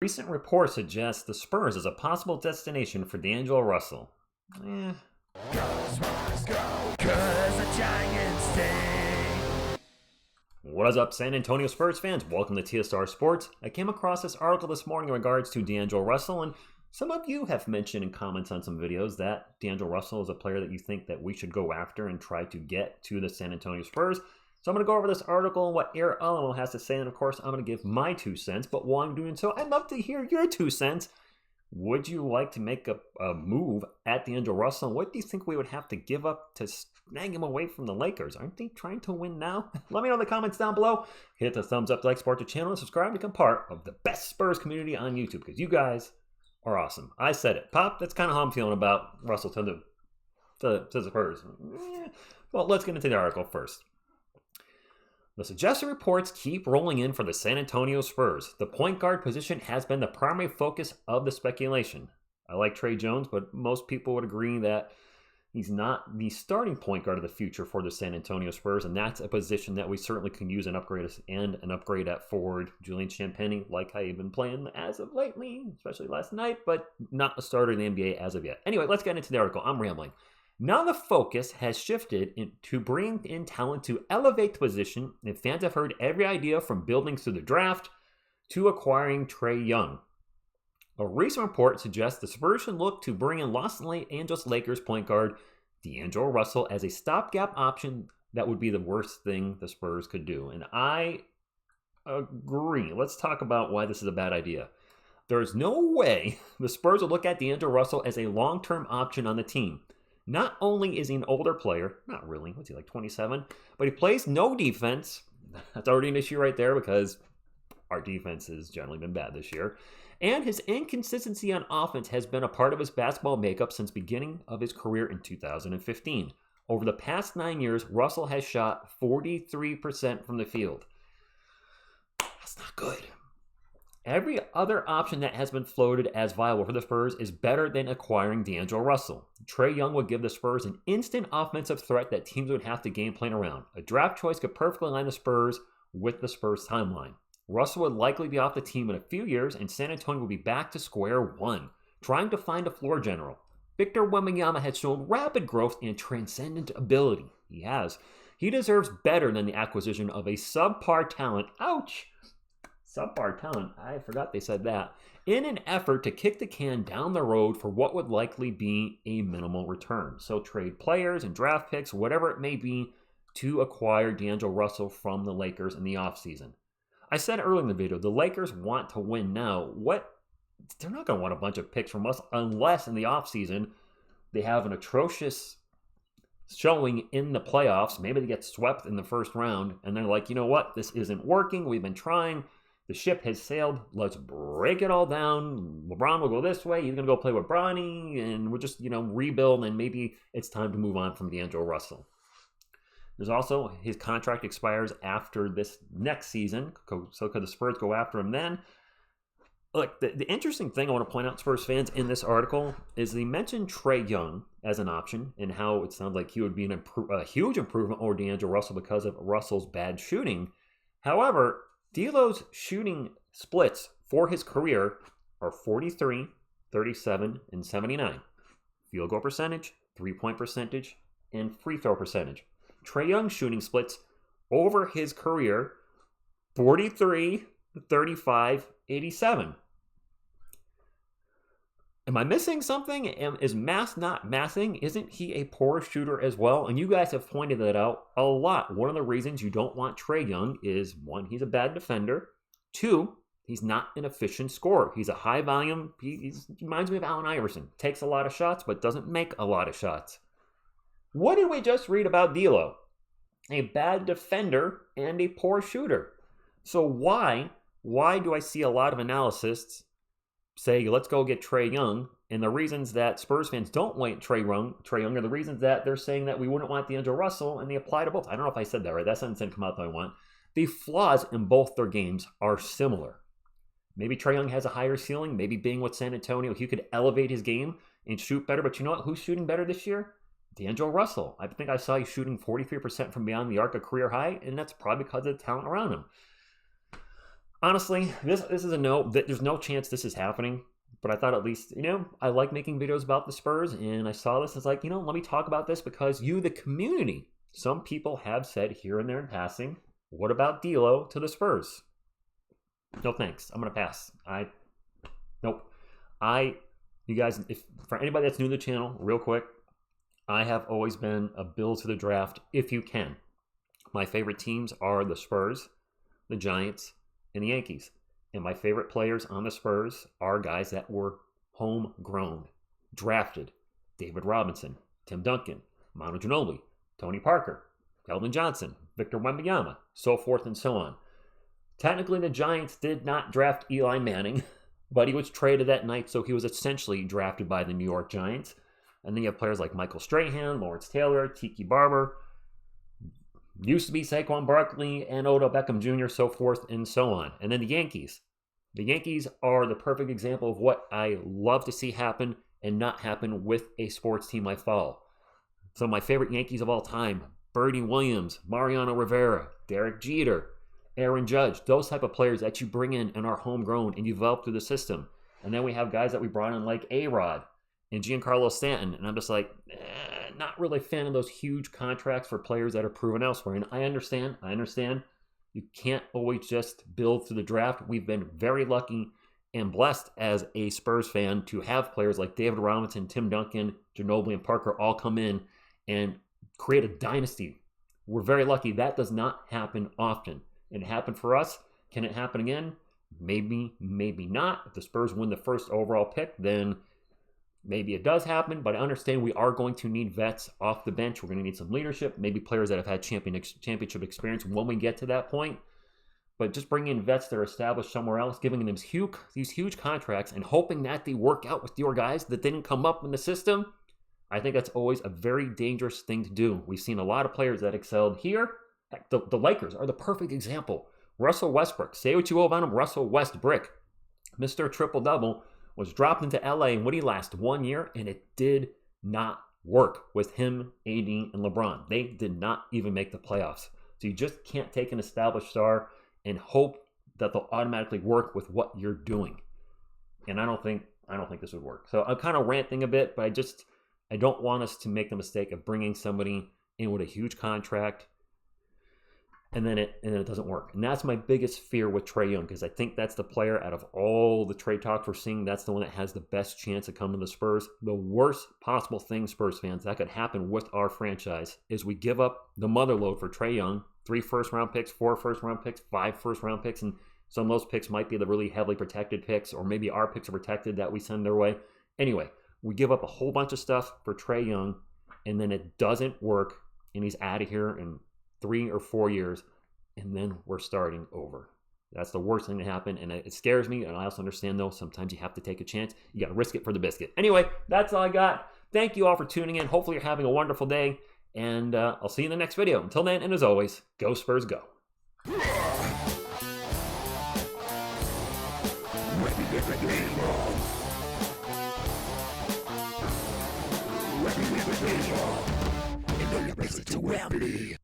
recent report suggests the Spurs is a possible destination for D'Angelo Russell. Go, Spurs, go, 'cause the Giants stink. What is up, San Antonio Spurs fans? Welcome to TSR Sports. I came across this article this morning in regards to D'Angelo Russell, and some of you have mentioned in comments on some videos that D'Angelo Russell is a player that you think that we should go after and try to get to the San Antonio Spurs. So I'm going to go over this article and what Eric Alamo has to say, and of course I'm going to give my 2 cents, but while I'm doing so, I'd love to hear your 2 cents. Would you like to make a move at D'Angelo Russell? What do you think we would have to give up to snag him away from the Lakers? Aren't they trying to win now? Let me know in the comments down below. Hit the thumbs up to like, support the channel, and subscribe to become part of the best Spurs community on YouTube, because you guys are awesome. I said it. Pop, that's kind of how I'm feeling about Russell to the Spurs. Well, let's get into the article first. The suggested reports keep rolling in for the San Antonio Spurs. The point guard position has been the primary focus of the speculation. I like Trey Jones, but most people would agree that he's not the starting point guard of the future for the San Antonio Spurs, and that's a position that we certainly can use an upgrade at forward. Julian Champagnie, like how he's been playing as of lately, especially last night, but not a starter in the NBA as of yet. Anyway, let's get into the article. I'm rambling. Now the focus has shifted to bring in talent to elevate the position, and fans have heard every idea from building through the draft to acquiring Trae Young. A recent report suggests the Spurs should look to bring in Los Angeles Lakers point guard D'Angelo Russell as a stopgap option. That would be the worst thing the Spurs could do, and I agree. Let's talk about why this is a bad idea. There's no way the Spurs will look at D'Angelo Russell as a long-term option on the team. Not only is he an older player, not really, what's he, like 27? But he plays no defense. That's already an issue right there because our defense has generally been bad this year. And his inconsistency on offense has been a part of his basketball makeup since beginning of his career in 2015. Over the past 9 years, Russell has shot 43% from the field. That's not good. Every other option that has been floated as viable for the Spurs is better than acquiring D'Angelo Russell. Trae Young would give the Spurs an instant offensive threat that teams would have to game plan around. A draft choice could perfectly align the Spurs with the Spurs timeline. Russell would likely be off the team in a few years, and San Antonio would be back to square one, trying to find a floor general. Victor Wembanyama has shown rapid growth and transcendent ability. He has. He deserves better than the acquisition of a subpar talent. Ouch! Subpar talent, I forgot they said that, in an effort to kick the can down the road for what would likely be a minimal return. So trade players and draft picks, whatever it may be, to acquire D'Angelo Russell from the Lakers in the offseason. I said earlier in the video, the Lakers want to win now. They're not going to want a bunch of picks from us unless in the offseason they have an atrocious showing in the playoffs. Maybe they get swept in the first round, and they're like, you know what, this isn't working. We've been trying. The ship has sailed. Let's break it all down. LeBron will go this way. He's going to go play with Bronny, and we'll just, rebuild, and maybe it's time to move on from D'Angelo Russell. There's also his contract expires after this next season, so could the Spurs go after him then? Look, the interesting thing I want to point out, Spurs fans, in this article is they mentioned Trae Young as an option and how it sounds like he would be a huge improvement over D'Angelo Russell because of Russell's bad shooting. However, D'Lo's shooting splits for his career are 43, 37, and 79. Field goal percentage, three-point percentage, and free throw percentage. Trae Young's shooting splits over his career, 43, 35, 87. Am I missing something? Is Mass not massing? Isn't he a poor shooter as well? And you guys have pointed that out a lot. One of the reasons you don't want Trae Young is, 1, he's a bad defender. 2, he's not an efficient scorer. He's a high volume. He reminds me of Allen Iverson. Takes a lot of shots, but doesn't make a lot of shots. What did we just read about D'Lo? A bad defender and a poor shooter. So why do I see a lot of analysts say, let's go get Trae Young, and the reasons that Spurs fans don't want Trae Young are the reasons that they're saying that we wouldn't want D'Angelo Russell, and they apply to both. I don't know if I said that right. That sentence didn't come out that I want. The flaws in both their games are similar. Maybe Trae Young has a higher ceiling. Maybe being with San Antonio, he could elevate his game and shoot better. But you know what? Who's shooting better this year? D'Angelo Russell. I think I saw you shooting 43% from beyond the arc, a career high, and that's probably because of the talent around him. Honestly, this is a no. There's no chance this is happening. But I thought at least, I like making videos about the Spurs, and I saw this. It's like, let me talk about this because you, the community, some people have said here and there in passing, what about D'Lo to the Spurs? No thanks. I'm gonna pass. Nope. You guys, if for anybody that's new to the channel, real quick, I have always been a build to the draft if you can. My favorite teams are the Spurs, the Giants, and the Yankees. And my favorite players on the Spurs are guys that were homegrown, drafted. David Robinson, Tim Duncan, Manu Ginobili, Tony Parker, Keldon Johnson, Victor Wembanyama, so forth and so on. Technically, the Giants did not draft Eli Manning, but he was traded that night, so he was essentially drafted by the New York Giants. And then you have players like Michael Strahan, Lawrence Taylor, Tiki Barber, used to be Saquon Barkley and Odell Beckham Jr., so forth and so on. And then the Yankees. The Yankees are the perfect example of what I love to see happen and not happen with a sports team I follow. Some of my favorite Yankees of all time, Bernie Williams, Mariano Rivera, Derek Jeter, Aaron Judge, those type of players that you bring in and are homegrown and you develop through the system. And then we have guys that we brought in like A-Rod and Giancarlo Stanton. And I'm just like, not really a fan of those huge contracts for players that are proven elsewhere. And I understand. You can't always just build through the draft. We've been very lucky and blessed as a Spurs fan to have players like David Robinson, Tim Duncan, Ginobili, and Parker all come in and create a dynasty. We're very lucky. That does not happen often. It happened for us. Can it happen again? Maybe, maybe not. If the Spurs win the first overall pick, then maybe it does happen, but I understand we are going to need vets off the bench. We're going to need some leadership, maybe players that have had championship experience when we get to that point. But just bringing in vets that are established somewhere else, giving them these huge contracts and hoping that they work out with your guys that didn't come up in the system, I think that's always a very dangerous thing to do. We've seen a lot of players that excelled here. Heck, the Lakers are the perfect example. Russell Westbrook, say what you will about him, Russell Westbrook, Mr. Triple-Double, was dropped into LA and would he last 1 year? And it did not work with him, AD, and LeBron. They did not even make the playoffs. So you just can't take an established star and hope that they'll automatically work with what you're doing. And I don't think this would work. So I'm kind of ranting a bit, but I don't want us to make the mistake of bringing somebody in with a huge contract and then it doesn't work. And that's my biggest fear with Trae Young, because I think that's the player out of all the trade talks we're seeing, that's the one that has the best chance of coming to the Spurs. The worst possible thing, Spurs fans, that could happen with our franchise is we give up the mother load for Trae Young, 3 first-round picks, 4 first-round picks, 5 first-round picks, and some of those picks might be the really heavily protected picks, or maybe our picks are protected that we send their way. Anyway, we give up a whole bunch of stuff for Trae Young, and then it doesn't work, and he's out of here in 3 or 4 years, and then we're starting over. That's the worst thing to happen, and it scares me, and I also understand, though, sometimes you have to take a chance. You got to risk it for the biscuit. Anyway, that's all I got. Thank you all for tuning in. Hopefully you're having a wonderful day, and I'll see you in the next video. Until then, and as always, go Spurs, go. Too empty.